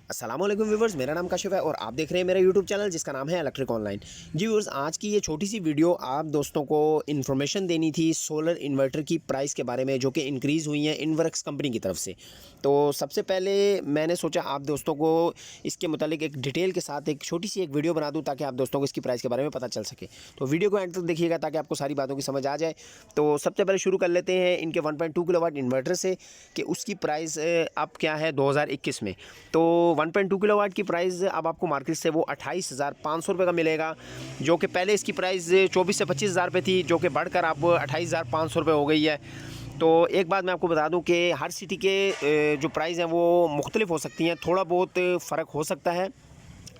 अस्सलामुअलैकुम व्यूवर्स, मेरा नाम काशिफ है और आप देख रहे हैं मेरा यूट्यूब चैनल जिसका नाम है इलेक्ट्रिक ऑनलाइन। जी व्यूवर्स, आज की ये छोटी सी वीडियो आप दोस्तों को इन्फॉर्मेशन देनी थी सोलर इन्वर्टर की प्राइस के बारे में, जो कि इंक्रीज़ हुई है इनवर्क्स कंपनी की तरफ से। तो सबसे पहले मैंने सोचा आप दोस्तों को इसके मुतालिक एक डिटेल के साथ एक छोटी सी एक वीडियो बना दूँ ताकि आप दोस्तों को इसकी प्राइस के बारे में पता चल सके। तो वीडियो को एंड तक देखिएगा ताकि आपको सारी बातों की समझ आ जाए। तो सबसे पहले शुरू कर लेते हैं इनके 1.2 किलोवाट इन्वर्टर से कि उसकी प्राइस अब क्या है 2021 में। तो 1.2 किलोवाट की प्राइस अब आपको मार्केट से वो 28,500 रुपये का मिलेगा, जो कि पहले इसकी प्राइस 24 से 25,000 रुपये थी, जो कि बढ़कर अब 28,500 रुपये हो गई है। तो एक बात मैं आपको बता दूं कि हर सिटी के जो प्राइस हैं वो मुख्तलिफ हो सकती हैं, थोड़ा बहुत फ़र्क हो सकता है,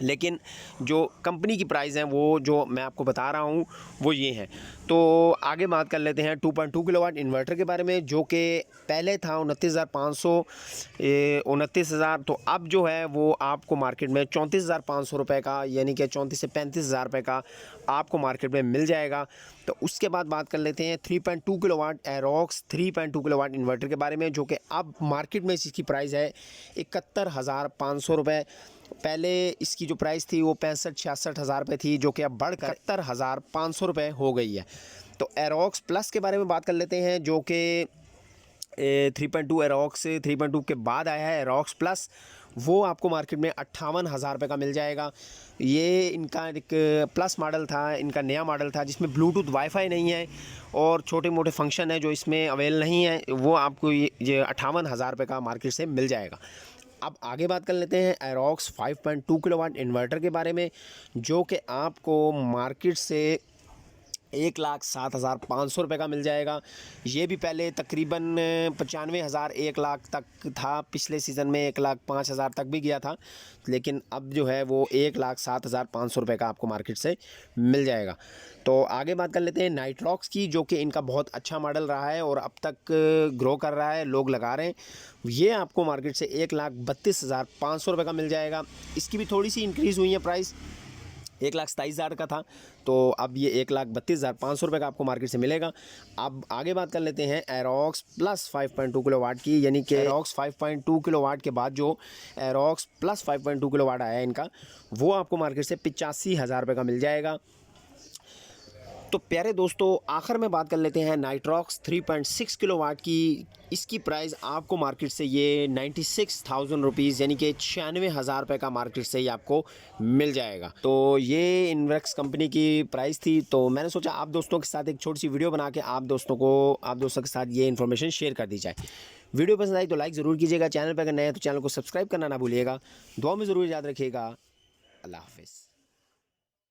लेकिन जो कंपनी की प्राइस हैं वो जो मैं आपको बता रहा हूँ वो ये हैं। तो आगे बात कर लेते हैं 2.2 किलोवाट इन्वर्टर के बारे में, जो कि पहले था 29,500 29,000, तो अब जो है वो आपको मार्केट में 34,500 रुपये का, यानी कि 34 से 35,000 रुपये का आपको मार्केट में मिल जाएगा। तो उसके बाद बात कर लेते हैं 3.2 किलोवाट एरोक्स 3.2 किलोवाट इन्वर्टर के बारे में, जो कि अब मार्केट में इसकी प्राइस है 71,500 रुपये। पहले इसकी जो प्राइस थी वो 65-66 हज़ार रुपये थी, जो कि अब बढ़कर 71,500 रुपये हो गई है। तो एरोक्स प्लस के बारे में बात कर लेते हैं, जो कि 3.2 एरोक्स 3.2 के बाद आया है एरोक्स प्लस। वो आपको मार्केट में 58,000 रुपये का मिल जाएगा। ये इनका एक प्लस मॉडल था, इनका नया मॉडल था जिसमें ब्लूटूथ वाईफाई नहीं है और छोटे मोटे फंक्शन है जो इसमें अवेल नहीं है, वो आपको ये 58,000 रुपये का मार्केट से मिल जाएगा। अब आगे बात कर लेते हैं एरोक्स 5.2 किलोवाट इन्वर्टर के बारे में, जो कि आपको मार्केट से 1,07,500 रुपये का मिल जाएगा। ये भी पहले तकरीबन 95,000 1,00,000 तक था, पिछले सीज़न में 1,05,000 तक भी गया था, लेकिन अब जो है वो 1,07,500 रुपये का आपको मार्केट से मिल जाएगा। तो आगे बात कर लेते हैं नाइट्रॉक्स की, जो कि इनका बहुत अच्छा मॉडल रहा है और अब तक ग्रो कर रहा है, लोग लगा रहे हैं। ये आपको मार्केट से 1,32,500 रुपये का मिल जाएगा। इसकी भी थोड़ी सी इंक्रीज़ हुई है प्राइस, 1,27,000 का था, तो अब ये 1,32,500 रुपये का आपको मार्केट से मिलेगा। अब आगे बात कर लेते हैं एरोक्स प्लस 5.2 किलोवाट की, यानी कि एरोक्स 5.2 किलोवाट के बाद जो एरोक्स प्लस 5.2 किलोवाट आया इनका, वो आपको मार्केट से 85,000 रुपये का मिल जाएगा। तो प्यारे दोस्तों, आखिर में बात कर लेते हैं नाइट्रॉक्स 3.6 किलोवाट की। इसकी प्राइस आपको मार्केट से ये 96,000 रुपीज़, यानी कि 96,000 रुपये का मार्केट से ही आपको मिल जाएगा। तो ये इन्वर्क्स कंपनी की प्राइस थी। तो मैंने सोचा आप दोस्तों के साथ एक छोटी सी वीडियो बना के आप दोस्तों के साथ ये इन्फॉर्मेशन शेयर कर दी जाए। वीडियो पसंद आई तो लाइक ज़रूर कीजिएगा, चैनल पर अगर नए हैं तो चैनल को सब्सक्राइब करना ना भूलिएगा। दुआ में ज़रूर याद रखिएगा। अल्लाह हाफिज़।